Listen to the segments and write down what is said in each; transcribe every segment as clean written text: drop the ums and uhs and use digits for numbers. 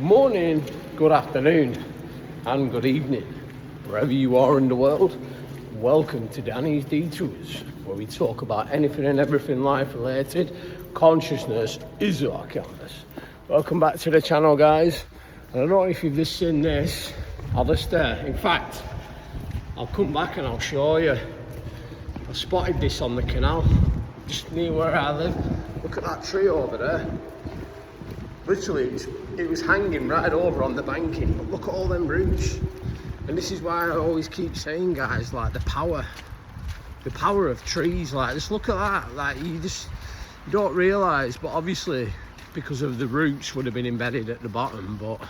Good morning, good afternoon, and good evening, wherever you are in the world. Welcome to Danny's Detours, where we talk about anything and everything life related. Consciousness is our canvas. Welcome back to the channel, guys. I don't know if you've just seen this. I'll just, in fact, I'll come back and I'll show you. I spotted this on the canal, just near where I live. Look at that tree over there. Literally, it was hanging right over on the banking, but look at all them roots. And this is why I always keep saying, guys, like the power of trees. Like, just look at that. Like, you don't realise, but obviously because of the roots would have been embedded at the bottom. But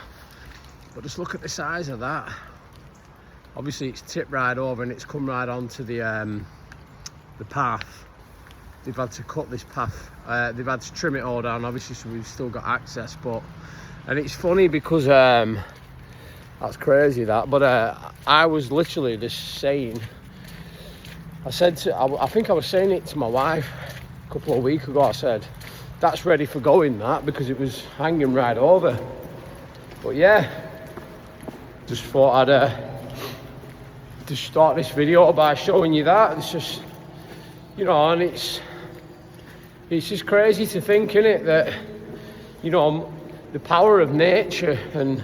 just look at the size of that. Obviously, it's tipped right over and it's come right onto the path. They've had to cut this path. They've had to trim it all down, obviously, so we've still got access. And it's funny because that's crazy, that. But I was literally just saying. I think I was saying it to my wife a couple of weeks ago. I said, "That's ready for going." That, because it was hanging right over. But yeah, just thought I'd just start this video by showing you that. It's just, you know, and it's just crazy to think, innit, that, you know, the power of nature. And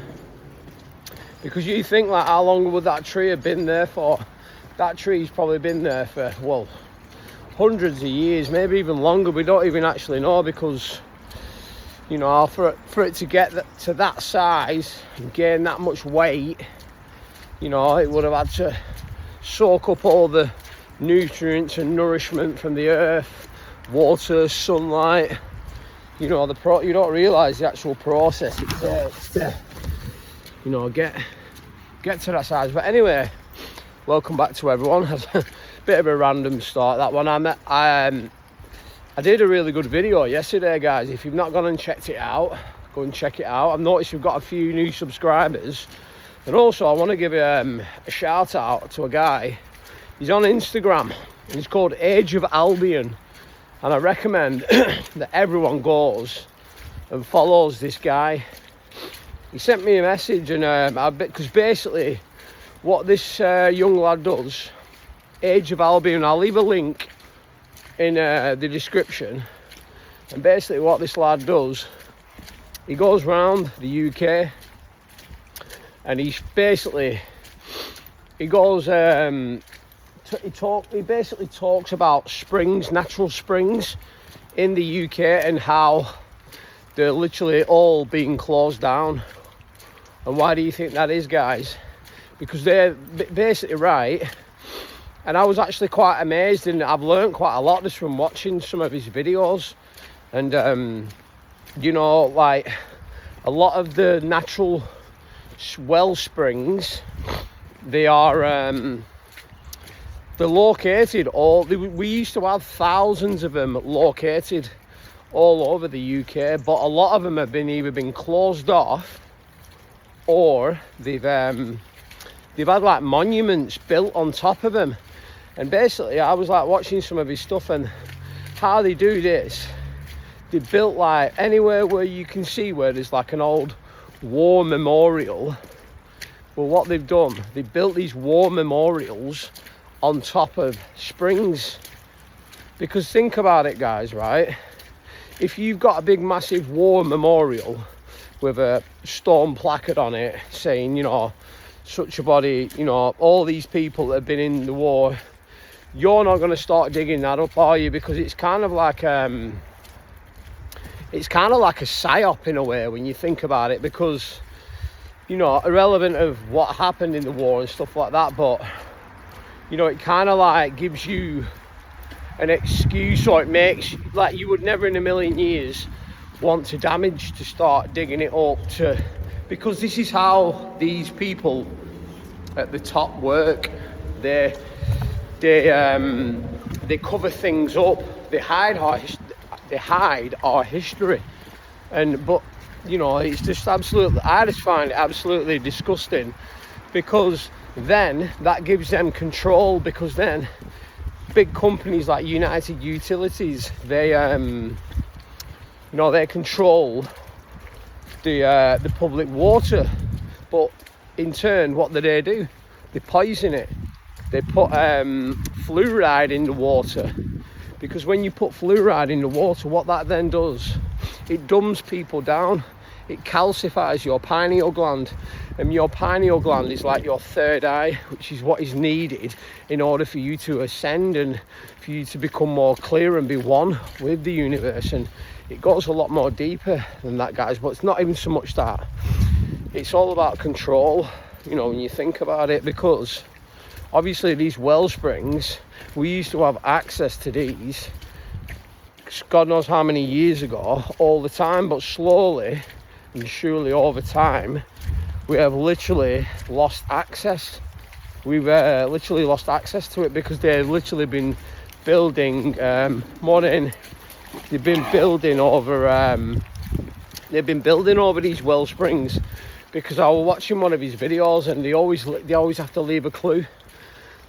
because you think, like, how long would that tree have been there for? That tree's probably been there for, well, hundreds of years, maybe even longer. We don't even actually know, because, you know, for it to get to that size and gain that much weight, you know, it would have had to soak up all the nutrients and nourishment from the earth, water, sunlight. You know, you don't realise the actual process it takes to, you know, get to that size. But anyway, welcome back to everyone. A bit of a random start, that one. I did a really good video yesterday, guys. If you've not gone and checked it out, go and check it out. I've noticed we've got a few new subscribers, and also I want to give a shout out to a guy. He's on Instagram, and he's called Age of Albion. And I recommend that everyone goes and follows this guy. He sent me a message, and because basically what this young lad does, Age of Albion, I'll leave a link in the description. And basically what this lad does, he goes around the UK, and he goes, he basically talks about springs, natural springs in the UK, and how they're literally all being closed down. And why do you think that is, guys? Because they're basically right. And I was actually quite amazed, and I've learned quite a lot just from watching some of his videos. And you know, like, a lot of the natural well springs, they're located we used to have thousands of them located all over the UK, but a lot of them have either been closed off, or they've had like monuments built on top of them. And basically I was like watching some of his stuff, and how they do this, they built like anywhere where you can see where there's like an old war memorial. Well, what they've done, they built these war memorials on top of springs. Because think about it, guys, right? If you've got a big massive war memorial with a stone placard on it saying, you know, such a body, you know, all these people that have been in the war, you're not going to start digging that up, are you? Because it's kind of like a psyop in a way when you think about it, because, you know, irrelevant of what happened in the war and stuff like that, but, you know, it kind of like gives you an excuse, or it makes, like, you would never in a million years want to start digging it up, because this is how these people at the top work. They cover things up. They hide our history. But you know, it's just absolutely, I just find it absolutely disgusting, because then that gives them control. Because then big companies like United Utilities, they control the public water. But in turn, what do? They poison it. They put fluoride in the water, because when you put fluoride in the water, what that then does, it dumbs people down. It calcifies your pineal gland, and your pineal gland is like your third eye, which is what is needed in order for you to ascend and for you to become more clear and be one with the universe. And it goes a lot more deeper than that, guys. But it's not even so much that. It's all about control, you know, when you think about it, because obviously these well springs, we used to have access to these God knows how many years ago, all the time, but slowly and surely over time, we have literally lost access. We've literally lost access to it, because they've literally been building they've been building over these well springs. Because I was watching one of his videos, and they always have to leave a clue.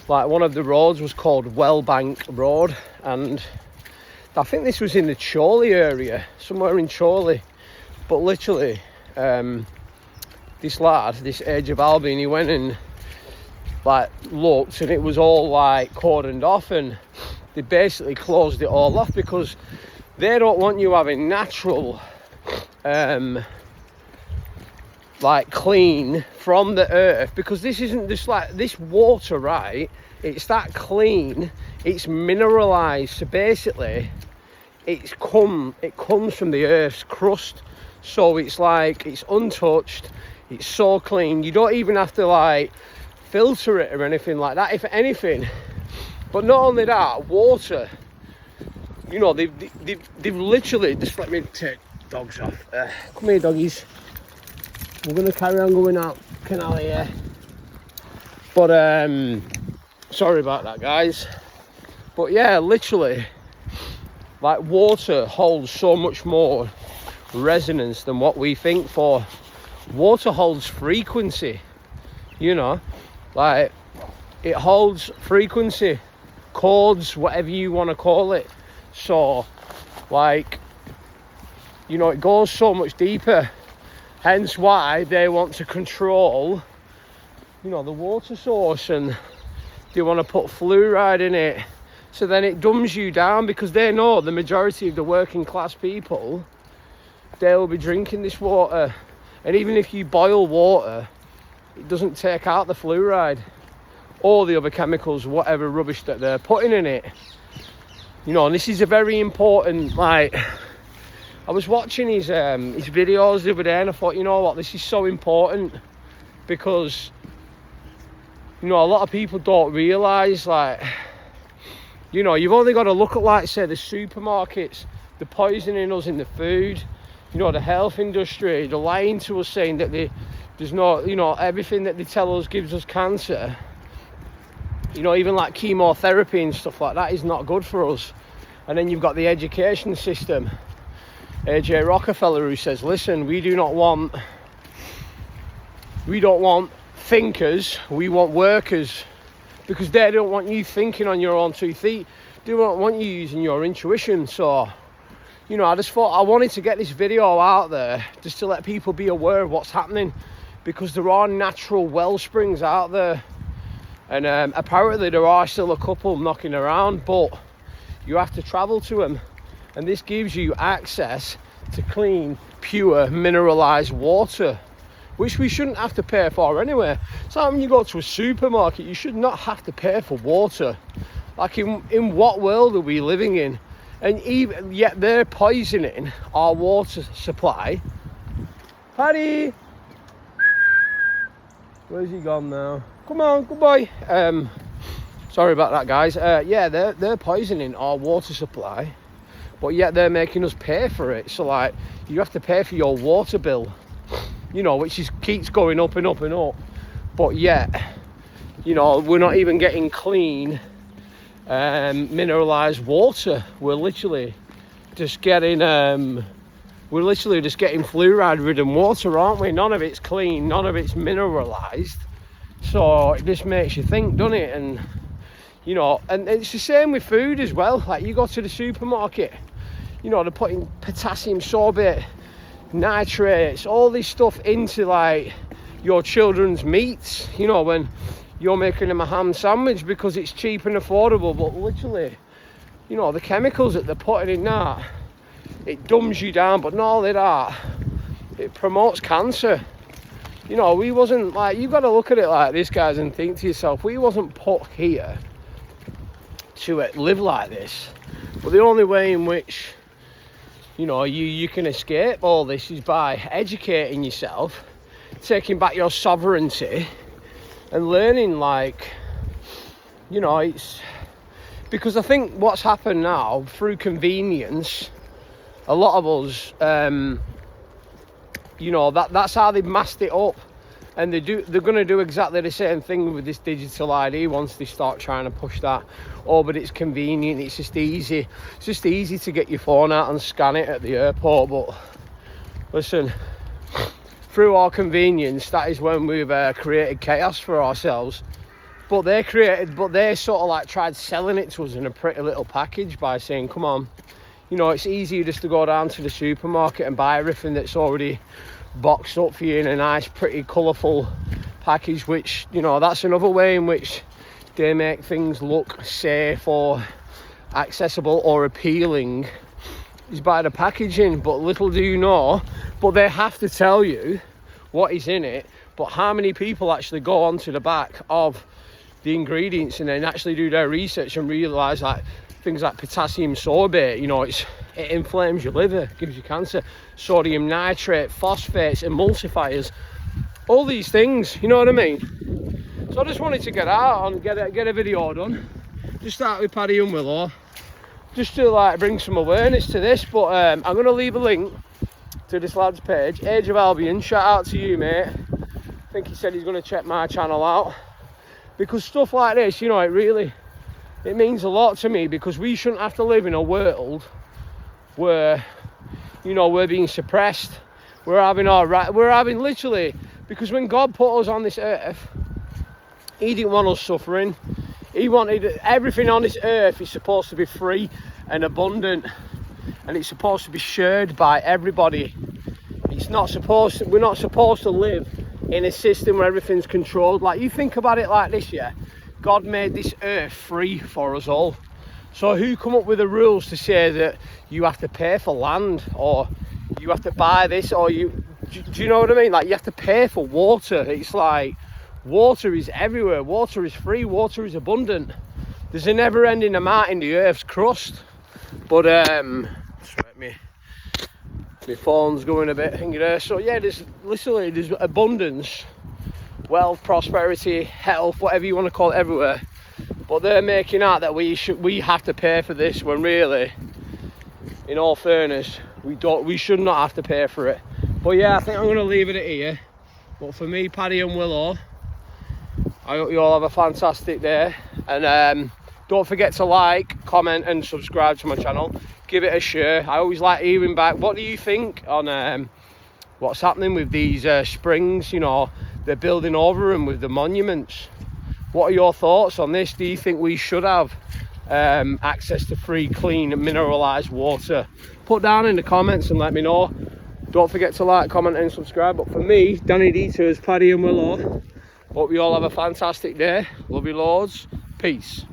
Like, one of the roads was called Wellbank Road, and I think this was in the Chorley area, somewhere in Chorley. But literally, this lad, this Age of Albion, he went and like looked, and it was all like cordoned off, and they basically closed it all off because they don't want you having natural like clean from the earth, because this isn't just like this water, right? It's that clean, it's mineralized, so basically it comes from the earth's crust, so it's like it's untouched, it's so clean, you don't even have to like filter it or anything like that, if anything. But not only that, water, you know, they've literally just, let me take dogs off, come here doggies, we're gonna carry on going out canal here. But sorry about that, guys. But yeah, literally, like, water holds so much more resonance than what we think for. Water holds frequency, you know, like it holds frequency, chords, whatever you want to call it. So like, you know, it goes so much deeper, hence why they want to control, you know, the water source, and they want to put fluoride in it, so then it dumbs you down, because they know the majority of the working class people, they will be drinking this water. And even if you boil water, it doesn't take out the fluoride or the other chemicals, whatever rubbish that they're putting in it. You know, and this is a very important, like, I was watching his videos the other day, and I thought, you know what, this is so important, because, you know, a lot of people don't realise, like, you know, you've only got to look at, like, say, the supermarkets, the poisoning us in the food, you know, the health industry, they're lying to us, saying that there's no, you know, everything that they tell us gives us cancer. You know, even like chemotherapy and stuff like that is not good for us. And then you've got the education system. AJ Rockefeller, who says, listen, we don't want thinkers, we want workers, because they don't want you thinking on your own 2 feet. They don't want you using your intuition. So, you know, I just thought I wanted to get this video out there just to let people be aware of what's happening, because there are natural well springs out there, and apparently there are still a couple knocking around, but you have to travel to them. And this gives you access to clean, pure, mineralized water, which we shouldn't have to pay for anyway. So when you go to a supermarket, you should not have to pay for water. Like, in what world are we living in? And even yet they're poisoning our water supply. Paddy! Where's he gone now? Come on, good boy. Sorry about that, guys. Yeah, they're poisoning our water supply, but yet they're making us pay for it. So like, you have to pay for your water bill, you know, which keeps going up and up and up. But yet, you know, we're not even getting clean, mineralized water. We're literally just getting fluoride ridden water, aren't we? None of it's clean, none of it's mineralized. So it just makes you think, doesn't it? And you know, and it's the same with food as well. Like, you go to the supermarket, you know, they're putting potassium sorbate nitrates, all this stuff into like your children's meats, you know, when you're making them a ham sandwich because it's cheap and affordable. But literally, you know, the chemicals that they're putting in that, it dumbs you down. But not only that, it promotes cancer. You know, we wasn't like, you've got to look at it like this, guys, and think to yourself, we wasn't put here to live like this. But the only way in which, you know, you can escape all this is by educating yourself, taking back your sovereignty, and learning, like, you know, it's because I think what's happened now through convenience, a lot of us, you know, that's how they've masked it up, and they're going to do exactly the same thing with this digital ID once they start trying to push that. Oh, but it's convenient, it's just easy to get your phone out and scan it at the airport. But listen, through our convenience, that is when we've created chaos for ourselves. But they sort of like tried selling it to us in a pretty little package by saying, come on, you know, it's easier just to go down to the supermarket and buy everything that's already boxed up for you in a nice, pretty, colourful package, which, you know, that's another way in which they make things look safe or accessible or appealing, is by the packaging. But little do you know, but they have to tell you what is in it. But how many people actually go onto the back of the ingredients and then actually do their research and realise that things like potassium sorbate, you know, it inflames your liver, gives you cancer, sodium nitrate, phosphates, emulsifiers, all these things, you know what I mean? So I just wanted to get out and get a video done, just start with Paddy and Willow, just to like bring some awareness to this. But I'm going to leave a link to this lad's page, Age of Albion. Shout out to you, mate. I think he said he's going to check my channel out, because stuff like this, you know, it means a lot to me, because we shouldn't have to live in a world where, you know, we're being suppressed. We're having literally, because when God put us on this earth, he didn't want us suffering. He wanted everything on this earth is supposed to be free and abundant, and it's supposed to be shared by everybody. We're not supposed to live in a system where everything's controlled. Like, you think about it like this, yeah? God made this earth free for us all. So who come up with the rules to say that you have to pay for land, or you have to buy this, or do you know what I mean? Like, you have to pay for water. It's like, water is everywhere, water is free, water is abundant. There's a never-ending amount in the earth's crust. But my phone's going a bit thingy there. So yeah, there's abundance, wealth, prosperity, health, whatever you want to call it, everywhere. But they're making out that we have to pay for this, when really, in all fairness, we should not have to pay for it. But yeah, I think I'm going to leave it at here. But for me, Paddy and Willow, I hope you all have a fantastic day, and don't forget to like, comment and subscribe to my channel. Give it a share. I always like hearing back. What do you think on what's happening with these springs? You know, they're building over them with the monuments. What are your thoughts on this? Do you think we should have access to free, clean, mineralised water? Put down in the comments and let me know. Don't forget to like, comment and subscribe. But for me, Danny Detours, Paddy and Willow, hope you all have a fantastic day. Love you loads. Peace.